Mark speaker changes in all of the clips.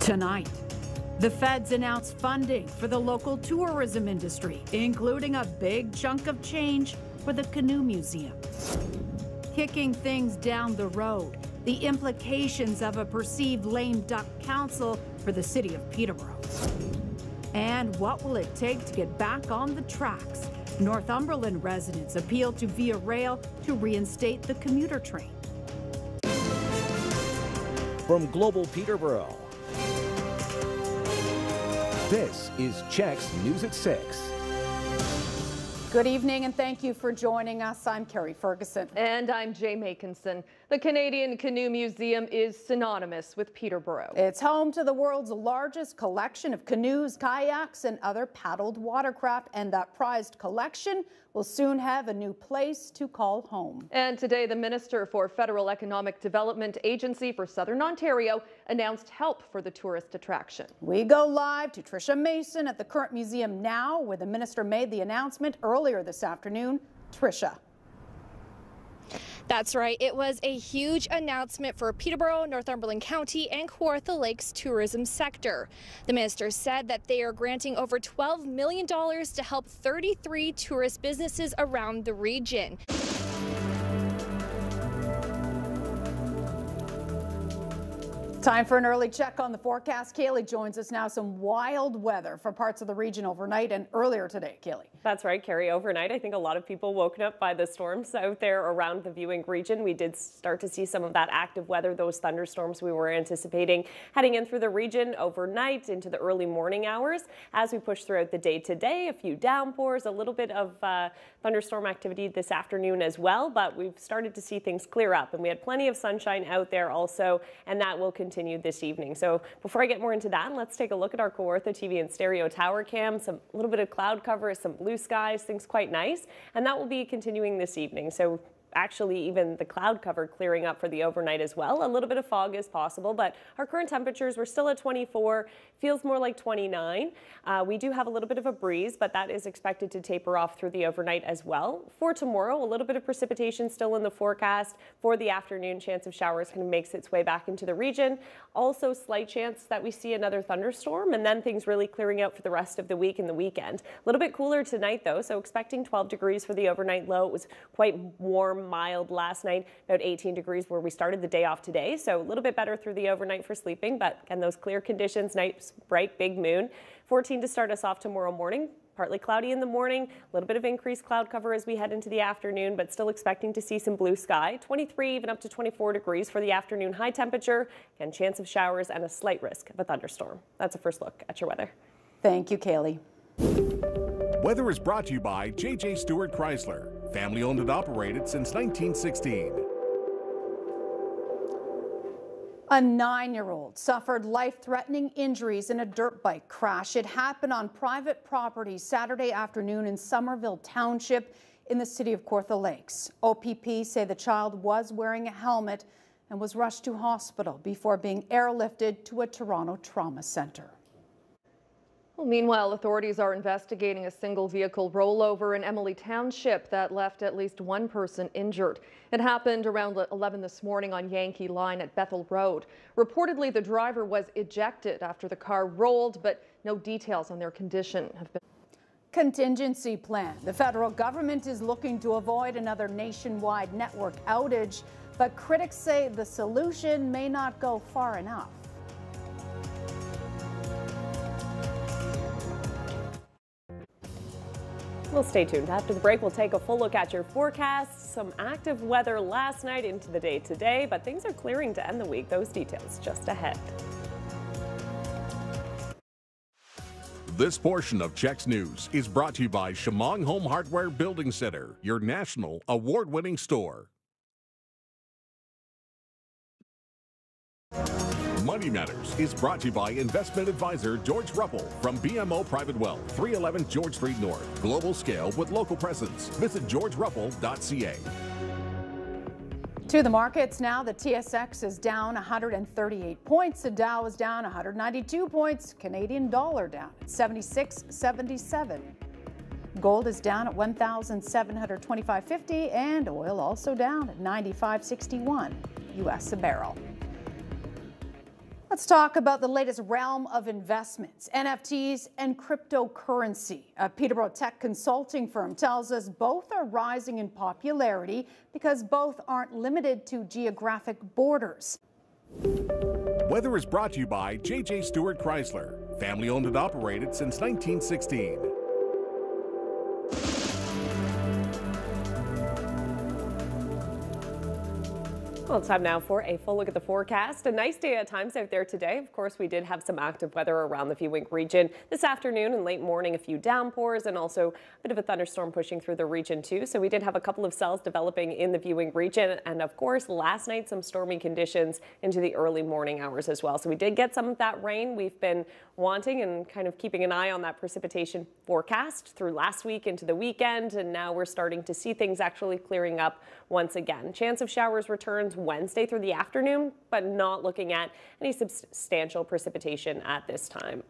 Speaker 1: Tonight, the feds announced funding for the local tourism industry, including a big chunk of change for the Canoe Museum. Kicking things down the road, the implications of a perceived lame duck council for the city of Peterborough. And what will it take to get back on the tracks? Northumberland residents appeal to Via Rail to reinstate the commuter train.
Speaker 2: From Global Peterborough, this is CHEX News at 6.
Speaker 3: Good evening and thank you for joining us. I'm Keri Ferguson.
Speaker 4: And I'm Jaye Makinson. The Canadian Canoe Museum is synonymous with Peterborough.
Speaker 3: It's home to the world's largest collection of canoes, kayaks, and other paddled watercraft, and that prized collection will soon have a new place to call home.
Speaker 4: And today, the Minister for Federal Economic Development Agency for Southern Ontario announced help for the tourist attraction.
Speaker 3: We go live to Tricia Mason at the current museum now, where the minister made the announcement earlier this afternoon. Tricia.
Speaker 5: That's right. It was a huge announcement for Peterborough, Northumberland County, and Kawartha Lakes tourism sector. The minister said that they are granting over $12 million to help 33 tourist businesses around the region.
Speaker 3: Time for an early check on the forecast. Kaylee joins us now. Some wild weather for parts of the region overnight and earlier today. Kaylee.
Speaker 6: That's right, Keri. Overnight, I think a lot of people woken up by the storms out there around the viewing region. We did start to see some of that active weather, those thunderstorms we were anticipating heading in through the region overnight into the early morning hours. As we push throughout the day today, a few downpours, a little bit of thunderstorm activity this afternoon as well, but we've started to see things clear up, and we had plenty of sunshine out there also, and that will continue this evening. So before I get more into that, let's take a look at our Kawartha TV and stereo tower cam. A little bit of cloud cover, some blue skies, things quite nice, and that will be continuing this evening. So actually even the cloud cover clearing up for the overnight as well. A little bit of fog is possible, but our current temperatures, we're still at 24, feels more like 29. We do have a little bit of a breeze, but that is expected to taper off through the overnight as well. For tomorrow, a little bit of precipitation still in the forecast. For the afternoon, chance of showers kind of makes its way back into the region. Also slight chance that we see another thunderstorm, and then things really clearing out for the rest of the week and the weekend. A little bit cooler tonight though, so expecting 12 degrees for the overnight low. It was quite warm, mild last night, about 18 degrees where we started the day off today. So a little bit better through the overnight for sleeping, but again, those clear conditions, nice, bright, big moon. 14 to start us off tomorrow morning. Partly cloudy in the morning, a little bit of increased cloud cover as we head into the afternoon, but still expecting to see some blue sky. 23, even up to 24 degrees for the afternoon high temperature. Again, chance of showers and a slight risk of a thunderstorm. That's a first look at your weather.
Speaker 3: Thank you, Kaylee.
Speaker 7: Weather is brought to you by J.J. Stewart Chrysler, family owned and operated since 1916.
Speaker 3: A 9-year-old suffered life-threatening injuries in a dirt bike crash. It happened on private property Saturday afternoon in Somerville Township in the city of Kawartha Lakes. OPP say the child was wearing a helmet and was rushed to hospital before being airlifted to a Toronto trauma center.
Speaker 4: Well, meanwhile, authorities are investigating a single vehicle rollover in Emily Township that left at least one person injured. It happened around 11 this morning on Yankee Line at Bethel Road. Reportedly, the driver was ejected after the car rolled, but no details on their condition have been.
Speaker 3: Contingency plan. The federal government is looking to avoid another nationwide network outage, but critics say the solution may not go far enough.
Speaker 6: Well, stay tuned. After the break, we'll take a full look at your forecast. Some active weather last night into the day today, but things are clearing to end the week. Those details just ahead.
Speaker 7: This portion of CHEX News is brought to you by Shamong Home Hardware Building Center, your national award-winning store. Money Matters is brought to you by investment advisor George Ruppel from BMO Private Wealth, 311 George Street North. Global scale with local presence. Visit georgeruppel.ca.
Speaker 3: To the markets now, the TSX is down 138 points. The Dow is down 192 points. Canadian dollar down at 76.77. Gold is down at $1,725.50 and oil also down at $95.61 US a barrel. Let's talk about the latest realm of investments, NFTs and cryptocurrency. A Peterborough tech consulting firm tells us both are rising in popularity because both aren't limited to geographic borders.
Speaker 7: Weather is brought to you by Jaye Stewart Chrysler, family owned and operated since 1916.
Speaker 6: Well, it's time now for a full look at the forecast. A nice day at times out there today. Of course, we did have some active weather around the viewing region this afternoon and late morning, a few downpours and also a bit of a thunderstorm pushing through the region too. So we did have a couple of cells developing in the viewing region. And of course, last night, some stormy conditions into the early morning hours as well. So we did get some of that rain. We've been wanting and kind of keeping an eye on that precipitation forecast through last week into the weekend. And now we're starting to see things actually clearing up once again. Chance of showers returns Wednesday through the afternoon, but not looking at any substantial precipitation at this time.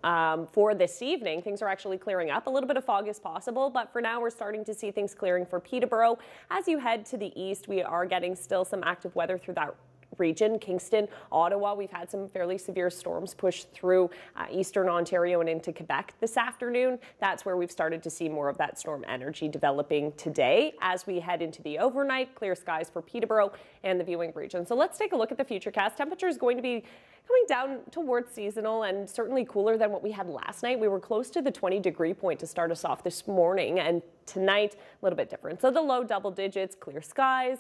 Speaker 6: For this evening, things are actually clearing up. A little bit of fog is possible, but for now, we're starting to see things clearing for Peterborough. As you head to the east, we are getting still some active weather through that region. Kingston, Ottawa, we've had some fairly severe storms push through eastern Ontario and into Quebec this afternoon. That's where we've started to see more of that storm energy developing today. As we head into the overnight, clear skies for Peterborough and the viewing region. So let's take a look at the futurecast. Temperature is going to be coming down towards seasonal and certainly cooler than what we had last night. We were close to the 20-degree point to start us off this morning, and tonight a little bit different. So the low double digits, clear skies,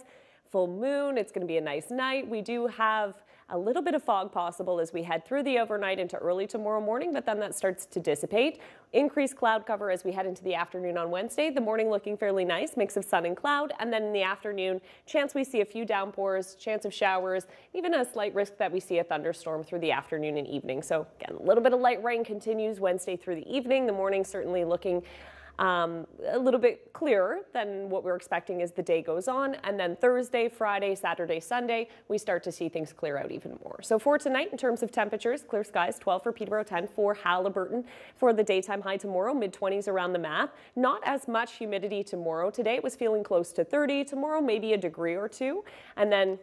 Speaker 6: full moon. It's going to be a nice night. We do have a little bit of fog possible as we head through the overnight into early tomorrow morning, but then that starts to dissipate. Increased cloud cover as we head into the afternoon on Wednesday. The morning looking fairly nice, mix of sun and cloud, and then in the afternoon, chance we see a few downpours, chance of showers, even a slight risk that we see a thunderstorm through the afternoon and evening. So again, a little bit of light rain continues Wednesday through the evening. The morning certainly looking a little bit clearer than what we're expecting as the day goes on. And then Thursday, Friday, Saturday, Sunday, we start to see things clear out even more. So for tonight, in terms of temperatures, clear skies, 12 for Peterborough, 10 for Haliburton. For the daytime high tomorrow, mid-20s around the map. Not as much humidity tomorrow. Today it was feeling close to 30. Tomorrow, maybe a degree or two. And then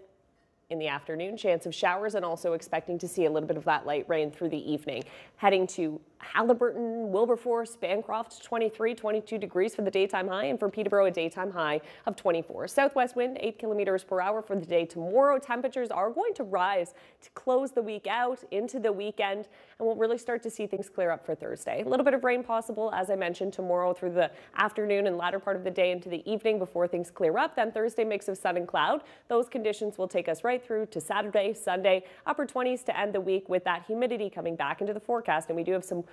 Speaker 6: in the afternoon, chance of showers, and also expecting to see a little bit of that light rain through the evening. Heading to Haliburton, Wilberforce, Bancroft, 23, 22 degrees for the daytime high, and for Peterborough, a daytime high of 24. Southwest wind, 8 kilometers per hour for the day tomorrow. Temperatures are going to rise to close the week out into the weekend, and we'll really start to see things clear up for Thursday. A little bit of rain possible, as I mentioned, tomorrow through the afternoon and latter part of the day into the evening before things clear up. Then Thursday, mix of sun and cloud. Those conditions will take us right through to Saturday, Sunday, upper 20s to end the week with that humidity coming back into the forecast. And we do have some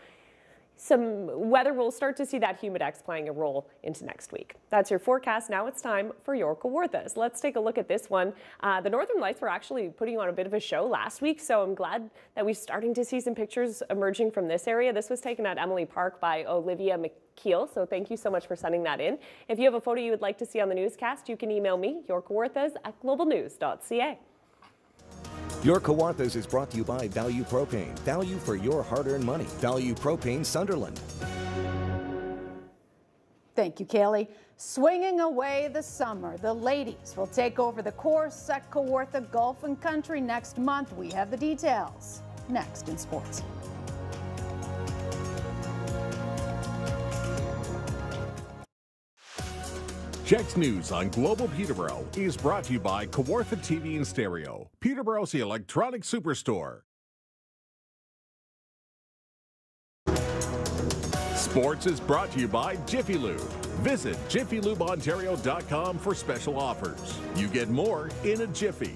Speaker 6: weather. We'll start to see that humidex playing a role into next week. That's your forecast. Now it's time for your Kawarthas. Let's take a look at this one. The Northern Lights were actually putting on a bit of a show last week, so I'm glad that we're starting to see some pictures emerging from this area. This was taken at Emily Park by Olivia McKeel, so thank you so much for sending that in. If you have a photo you would like to see on the newscast, you can email me, your Kawarthas at globalnews.ca.
Speaker 2: Your Kawarthas is brought to you by Value Propane. Value for your hard-earned money. Value Propane Sunderland.
Speaker 3: Thank you, Kaylee. Swinging away the summer, the ladies will take over the course at Kawartha Golf and Country next month. We have the details next in sports.
Speaker 7: CHEX News on Global Peterborough is brought to you by Kawartha TV and Stereo, Peterborough's electronic superstore. Sports is brought to you by Jiffy Lube. Visit jiffylubeontario.com for special offers. You get more in a jiffy.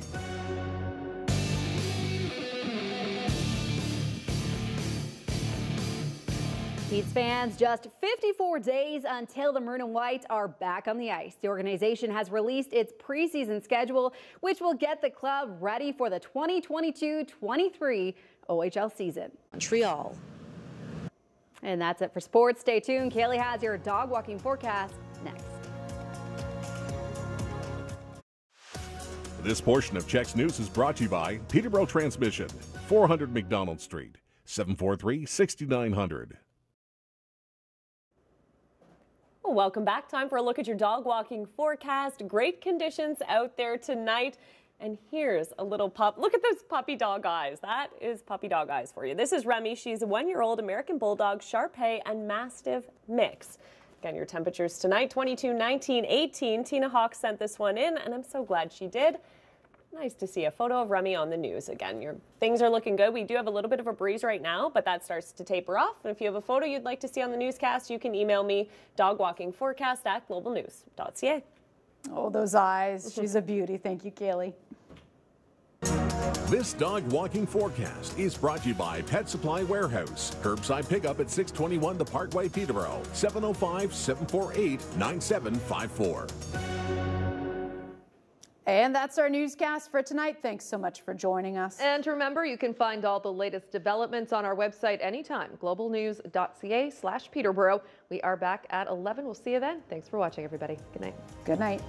Speaker 8: Pete's fans, just 54 days until the Maroon and White are back on the ice. The organization has released its preseason schedule, which will get the club ready for the 2022-23 OHL season.
Speaker 9: Montreal.
Speaker 8: And that's it for sports. Stay tuned. Kaylee has your dog walking forecast next.
Speaker 7: This portion of CHEX News is brought to you by Peterborough Transmission, 400 McDonald Street, 743-6900.
Speaker 6: Welcome back. Time for a look at your dog walking forecast. Great conditions out there tonight. And here's a little pup. Look at those puppy dog eyes. That is puppy dog eyes for you. This is Remy. She's a 1-year-old American Bulldog, Shar-Pei, and Mastiff mix. Again, your temperatures tonight, 22, 19, 18. Tina Hawk sent this one in, and I'm so glad she did. Nice to see a photo of Remy on the news again. Your things are looking good. We do have a little bit of a breeze right now, but that starts to taper off. And if you have a photo you'd like to see on the newscast, you can email me dogwalkingforecast@globalnews.ca.
Speaker 3: Oh, those eyes. She's a beauty. Thank you, Kaylee.
Speaker 7: This dog walking forecast is brought to you by Pet Supply Warehouse. Curbside pickup at 621 The Parkway, Peterborough. 705-748-9754.
Speaker 3: And that's our newscast for tonight. Thanks so much for joining us.
Speaker 4: And remember, you can find all the latest developments on our website anytime, globalnews.ca/Peterborough. We are back at 11. We'll see you then. Thanks for watching, everybody. Good night.
Speaker 3: Good night.